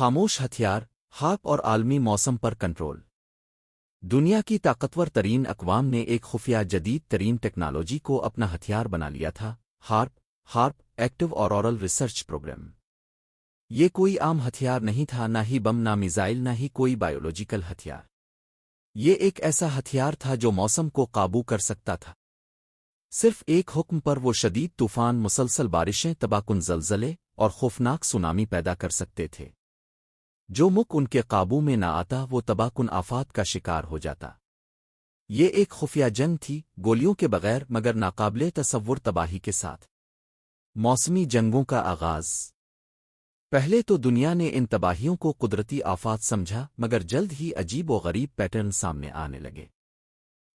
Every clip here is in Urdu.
خاموش ہتھیار، ہارپ اور عالمی موسم پر کنٹرول۔ دنیا کی طاقتور ترین اقوام نے ایک خفیہ جدید ترین ٹیکنالوجی کو اپنا ہتھیار بنا لیا تھا، ہارپ ایکٹیو آرورل ریسرچ پروگرام۔ یہ کوئی عام ہتھیار نہیں تھا، نہ ہی بم، نہ میزائل، نہ ہی کوئی بایولوجیکل ہتھیار۔ یہ ایک ایسا ہتھیار تھا جو موسم کو قابو کر سکتا تھا۔ صرف ایک حکم پر وہ شدید طوفان، مسلسل بارشیں، تباہ کن زلزلے اور خوفناک سونامی پیدا کر سکتے تھے۔ جو ملک ان کے قابو میں نہ آتا وہ تباہ کن آفات کا شکار ہو جاتا۔ یہ ایک خفیہ جنگ تھی، گولیوں کے بغیر مگر ناقابل تصور تباہی کے ساتھ۔ موسمی جنگوں کا آغاز۔ پہلے تو دنیا نے ان تباہیوں کو قدرتی آفات سمجھا، مگر جلد ہی عجیب و غریب پیٹرن سامنے آنے لگے۔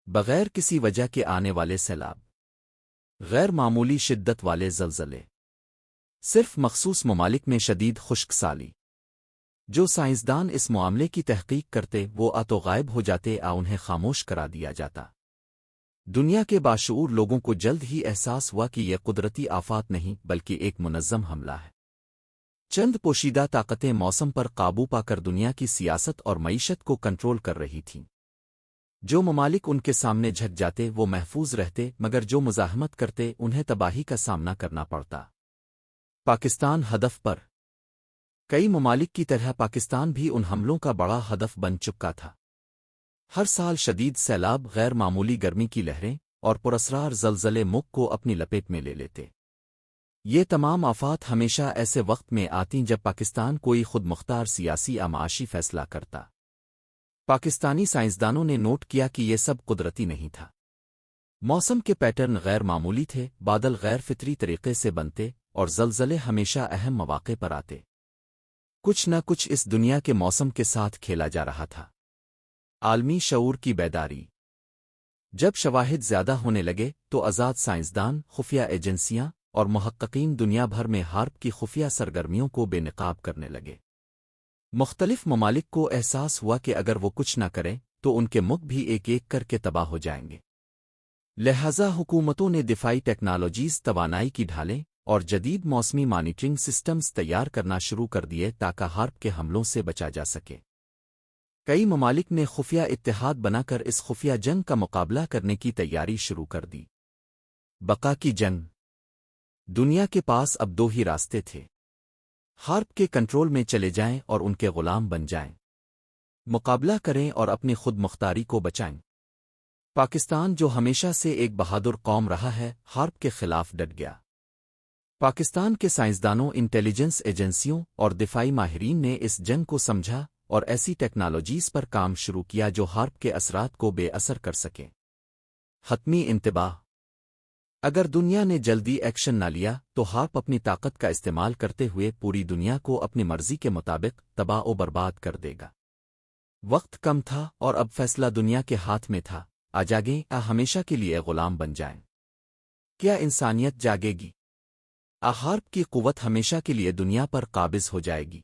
بغیر کسی وجہ کے آنے والے سیلاب، غیر معمولی شدت والے زلزلے، صرف مخصوص ممالک میں شدید خشک سالی۔ جو سائنسدان اس معاملے کی تحقیق کرتے وہ تو غائب ہو جاتے، انہیں خاموش کرا دیا جاتا۔ دنیا کے باشعور لوگوں کو جلد ہی احساس ہوا کہ یہ قدرتی آفات نہیں بلکہ ایک منظم حملہ ہے۔ چند پوشیدہ طاقتیں موسم پر قابو پا کر دنیا کی سیاست اور معیشت کو کنٹرول کر رہی تھیں۔ جو ممالک ان کے سامنے جھک جاتے وہ محفوظ رہتے، مگر جو مزاحمت کرتے انہیں تباہی کا سامنا کرنا پڑتا۔ پاکستان ہدف پر۔ کئی ممالک کی طرح پاکستان بھی ان حملوں کا بڑا ہدف بن چکا تھا۔ ہر سال شدید سیلاب، غیر معمولی گرمی کی لہریں اور پراسرار زلزلے ملک کو اپنی لپیٹ میں لے لیتے۔ یہ تمام آفات ہمیشہ ایسے وقت میں آتیں جب پاکستان کوئی خود مختار سیاسی یا معاشی فیصلہ کرتا۔ پاکستانی سائنسدانوں نے نوٹ کیا کہ یہ سب قدرتی نہیں تھا۔ موسم کے پیٹرن غیر معمولی تھے، بادل غیر فطری طریقے سے بنتے اور زلزلے ہمیشہ اہم مواقع پر آتے۔ کچھ نہ کچھ اس دنیا کے موسم کے ساتھ کھیلا جا رہا تھا۔ عالمی شعور کی بیداری۔ جب شواہد زیادہ ہونے لگے تو آزاد سائنسدان، خفیہ ایجنسیاں اور محققین دنیا بھر میں ہارپ کی خفیہ سرگرمیوں کو بے نقاب کرنے لگے۔ مختلف ممالک کو احساس ہوا کہ اگر وہ کچھ نہ کریں تو ان کے ملک بھی ایک ایک کر کے تباہ ہو جائیں گے۔ لہذا حکومتوں نے دفاعی ٹیکنالوجیز، توانائی کی ڈھالیں اور جدید موسمی مانیٹرنگ سسٹمز تیار کرنا شروع کر دیے تاکہ ہارپ کے حملوں سے بچا جا سکے۔ کئی ممالک نے خفیہ اتحاد بنا کر اس خفیہ جنگ کا مقابلہ کرنے کی تیاری شروع کر دی۔ بقا کی جنگ۔ دنیا کے پاس اب دو ہی راستے تھے: ہارپ کے کنٹرول میں چلے جائیں اور ان کے غلام بن جائیں، مقابلہ کریں اور اپنی خود مختاری کو بچائیں۔ پاکستان، جو ہمیشہ سے ایک بہادر قوم رہا ہے، ہارپ کے خلاف ڈٹ گیا۔ پاکستان کے سائنسدانوں، انٹیلیجنس ایجنسیوں اور دفاعی ماہرین نے اس جنگ کو سمجھا اور ایسی ٹیکنالوجیز پر کام شروع کیا جو ہارپ کے اثرات کو بے اثر کر سکیں۔ حتمی انتباہ۔ اگر دنیا نے جلدی ایکشن نہ لیا تو ہارپ اپنی طاقت کا استعمال کرتے ہوئے پوری دنیا کو اپنی مرضی کے مطابق تباہ و برباد کر دے گا۔ وقت کم تھا اور اب فیصلہ دنیا کے ہاتھ میں تھا۔ آ جاگیں، ہمیشہ کے لیے غلام بن جائیں۔ کیا انسانیت جاگے گی؟ ہارپ کی قوت ہمیشہ کے لیے دنیا پر قابض ہو جائے گی۔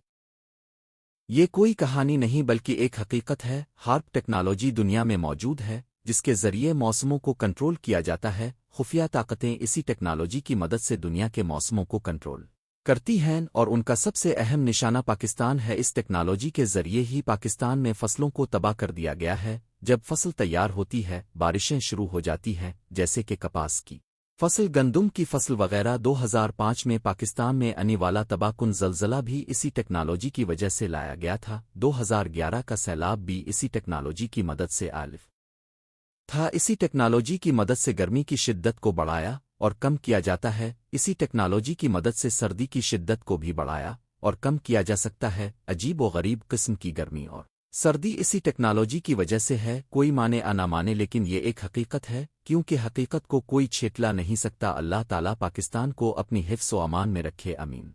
یہ کوئی کہانی نہیں بلکہ ایک حقیقت ہے۔ ہارپ ٹیکنالوجی دنیا میں موجود ہے جس کے ذریعے موسموں کو کنٹرول کیا جاتا ہے۔ خفیہ طاقتیں اسی ٹیکنالوجی کی مدد سے دنیا کے موسموں کو کنٹرول کرتی ہیں اور ان کا سب سے اہم نشانہ پاکستان ہے۔ اس ٹیکنالوجی کے ذریعے ہی پاکستان میں فصلوں کو تباہ کر دیا گیا ہے۔ جب فصل تیار ہوتی ہے، بارشیں شروع ہو جاتی ہیں، جیسے کہ کپاس کی فصل، گندم کی فصل وغیرہ۔ 2005 میں پاکستان میں آنے والا تباہ کن زلزلہ بھی اسی ٹیکنالوجی کی وجہ سے لایا گیا تھا۔ 2011 کا سیلاب بھی اسی ٹیکنالوجی کی مدد سے آلف تھا۔ اسی ٹیکنالوجی کی مدد سے گرمی کی شدت کو بڑھایا اور کم کیا جاتا ہے۔ اسی ٹیکنالوجی کی مدد سے سردی کی شدت کو بھی بڑھایا اور کم کیا جا سکتا ہے۔ عجیب و غریب قسم کی گرمی اور سردی اسی ٹیکنالوجی کی وجہ سے ہے۔ کوئی مانے نہ مانے لیکن یہ ایک حقیقت ہے، کیونکہ حقیقت کو کوئی چھیٹلا نہیں سکتا۔ اللہ تعالیٰ پاکستان کو اپنی حفظ و امان میں رکھے، آمین۔